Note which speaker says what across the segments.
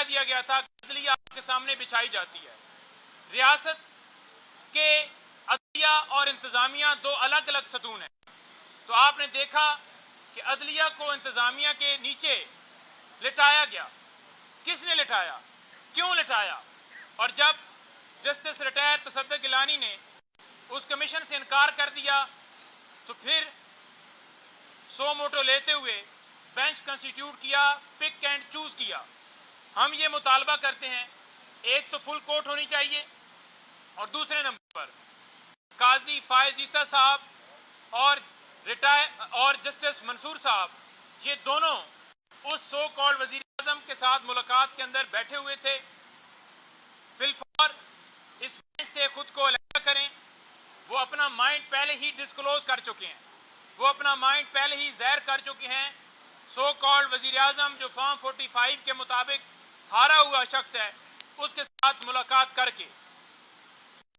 Speaker 1: دیا گیا تھا کہ عدلیہ آپ کے سامنے بچھائی جاتی ہے. ریاست کے عدلیہ اور انتظامیہ دو الگ الگ ستون ہیں. تو آپ نے دیکھا کہ عدلیہ کو انتظامیہ کے نیچے لٹایا گیا. کس نے لٹایا؟ کیوں لٹایا؟ اور جب جسٹس ریٹائر تصدق گیلانی نے اس کمیشن سے انکار کر دیا تو پھر سو موٹو لیتے ہوئے بینچ کنسٹیٹیوٹ کیا، پک اینڈ چوز کیا. ہم یہ مطالبہ کرتے ہیں، ایک تو فل کورٹ ہونی چاہیے، اور دوسرے نمبر پر قاضی فائز عیسیٰ صاحب اور جسٹس منصور صاحب، یہ دونوں اس سو کالڈ وزیر اعظم کے ساتھ ملاقات کے اندر بیٹھے ہوئے تھے. فی الفور اس بینچ سے خود کو علیحدہ کریں. وہ اپنا مائنڈ پہلے ہی ڈسکلوز کر چکے ہیں، وہ اپنا مائنڈ پہلے ہی ظاہر کر چکے ہیں. سو کالڈ وزیر اعظم جو فارم 45 کے مطابق ہارا ہوا شخص ہے، اس کے ساتھ ملاقات کر کے.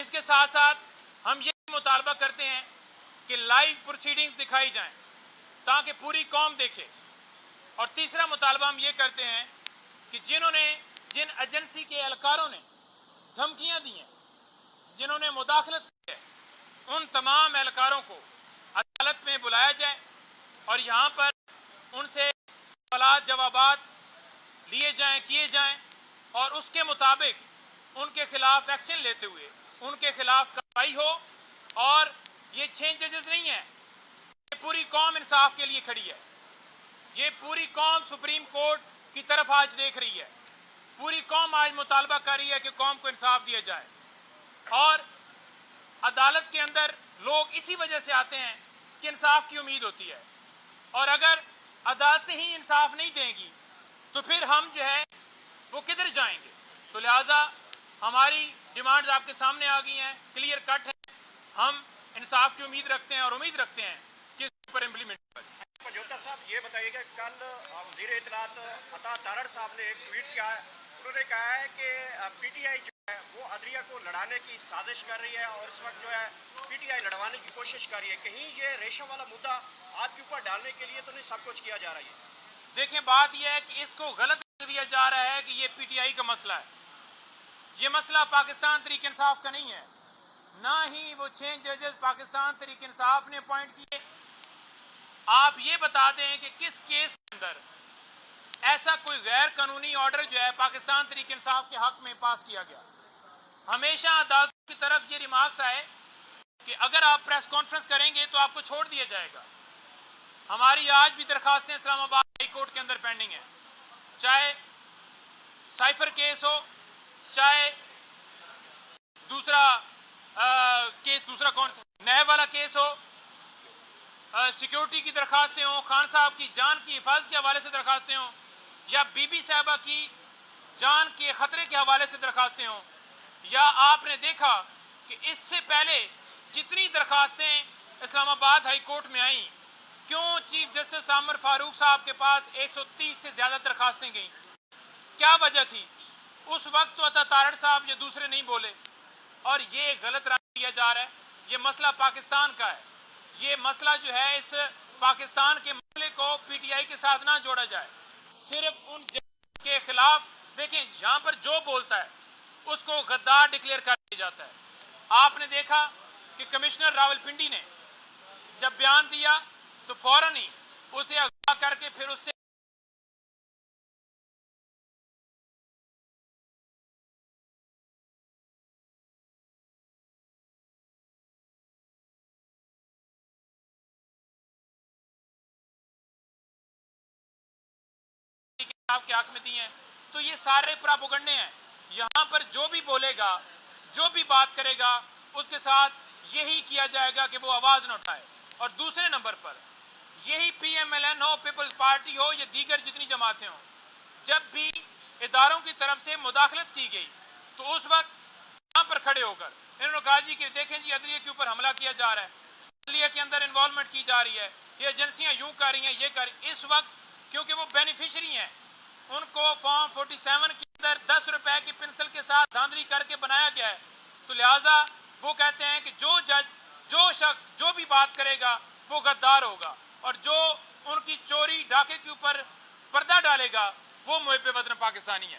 Speaker 1: اس کے ساتھ ساتھ ہم یہ مطالبہ کرتے ہیں کہ لائیو پروسیڈنگز دکھائی جائیں تاکہ پوری قوم دیکھے. اور تیسرا مطالبہ ہم یہ کرتے ہیں کہ جن ایجنسی کے اہلکاروں نے دھمکیاں دی ہیں، جنہوں نے مداخلت کی ہے، ان تمام اہلکاروں کو عدالت میں بلایا جائے اور یہاں پر ان سے سوالات جوابات لیے جائیں، کیے جائیں، اور اس کے مطابق ان کے خلاف ایکشن لیتے ہوئے ان کے خلاف کارروائی ہو. اور یہ 6 ججز نہیں ہیں، یہ پوری قوم انصاف کے لیے کھڑی ہے. یہ پوری قوم سپریم کورٹ کی طرف آج دیکھ رہی ہے. پوری قوم آج مطالبہ کر رہی ہے کہ قوم کو انصاف دیا جائے. اور عدالت کے اندر لوگ اسی وجہ سے آتے ہیں کہ انصاف کی امید ہوتی ہے. اور اگر عدالتیں ہی انصاف نہیں دیں گی تو پھر ہم جو ہے وہ کدھر جائیں گے؟ تو لہذا ہماری ڈیمانڈز آپ کے سامنے آ گئی ہیں، کلیئر کٹ ہیں. ہم انصاف کی امید رکھتے ہیں اور امید رکھتے ہیں کہ اس پر امپلیمنٹ کریں.
Speaker 2: جوتا صاحب یہ بتائیے کہ کل وزیر اطلاعات عطا تارڑ صاحب نے ایک ٹویٹ کیا ہے. انہوں نے کہا ہے کہ پی ٹی آئی جو ہے وہ عدلیہ کو لڑانے کی سازش کر رہی ہے اور اس وقت جو ہے پی ٹی آئی لڑوانے کی کوشش کر رہی ہے. کہیں یہ ریشم والا مدعا آپ کے اوپر ڈالنے کے لیے تو نہیں سب کچھ کیا جا رہا ہے؟
Speaker 1: دیکھیں، بات یہ ہے کہ اس کو غلط کر دیا جا رہا ہے کہ یہ پی ٹی آئی کا مسئلہ ہے. یہ مسئلہ پاکستان تحریک انصاف کا نہیں ہے. نہ ہی وہ 6 ججز پاکستان تحریک انصاف نے اپوائنٹ کیے. آپ یہ بتا دیں کہ کس کیس کے اندر ایسا کوئی غیر قانونی آرڈر جو ہے پاکستان تحریک انصاف کے حق میں پاس کیا گیا. ہمیشہ عدالت کی طرف یہ ریمارکس آئے کہ اگر آپ پریس کانفرنس کریں گے تو آپ کو چھوڑ دیا جائے گا. ہماری آج بھی درخواستیں اسلام آباد ہائی کورٹ کے اندر پینڈنگ ہیں، چاہے سائفر کیس ہو، چاہے دوسرا کیس، دوسرا کون سا نیب والا کیس ہو، سیکیورٹی کی درخواستیں ہوں، خان صاحب کی جان کی حفاظت کے حوالے سے درخواستیں ہوں، یا بی بی صاحبہ کی جان کے خطرے کے حوالے سے درخواستیں ہوں. یا آپ نے دیکھا کہ اس سے پہلے جتنی درخواستیں اسلام آباد ہائی کورٹ میں آئیں، کیوں چیف جسٹس عامر فاروق صاحب کے پاس 130 سے زیادہ درخواستیں گئیں؟ کیا وجہ تھی؟ اس وقت تو عطا تارڑ صاحب یہ دوسرے نہیں بولے. اور یہ غلط رائے دیا جا رہا ہے. یہ مسئلہ پاکستان کا ہے. یہ مسئلہ جو ہے اس پاکستان کے مسئلے کو پی ٹی آئی کے ساتھ نہ جوڑا جائے. صرف ان ججوں کے خلاف دیکھیں، یہاں پر جو بولتا ہے اس کو غدار ڈکلیئر کر دیا جاتا ہے. آپ نے دیکھا کہ کمشنر راول پنڈی نے جب بیان دیا تو فوراً ہی اسے اغوا کر کے پھر اس سے کے حق میں دی ہیں. تو یہ سارے پراپوگنڈے ہیں. یہاں پر جو بھی بولے گا، جو بھی بات کرے گا، اس کے ساتھ یہی کیا جائے گا کہ وہ آواز نہ اٹھائے. اور دوسرے نمبر پر یہی پی ایم ایل این ہو، پیپلز پارٹی ہو، یا دیگر جتنی جماعتیں ہوں، جب بھی اداروں کی طرف سے مداخلت کی گئی تو اس وقت یہاں پر کھڑے ہو کر انہوں نے کہا جی کہ دیکھیں جی عدلیہ کے اوپر حملہ کیا جا رہا ہے، عدلیہ کے اندر انوالومنٹ کی جا رہی ہے، یہ ایجنسیاں یوں کر رہی ہیں، یہ کر رہی ہیں. اس وقت کیونکہ وہ بینیفیشری ہیں، ان کو فارم 47 کے اندر 10 روپے کی پنسل کے ساتھ دھاندلی کر کے بنایا گیا ہے. تو لہٰذا وہ کہتے ہیں کہ جو جج، جو شخص جو بھی بات کرے گا وہ غدار ہوگا، اور جو ان کی چوری ڈاکے کے اوپر پردہ ڈالے گا وہ محب وطن پاکستانی ہے.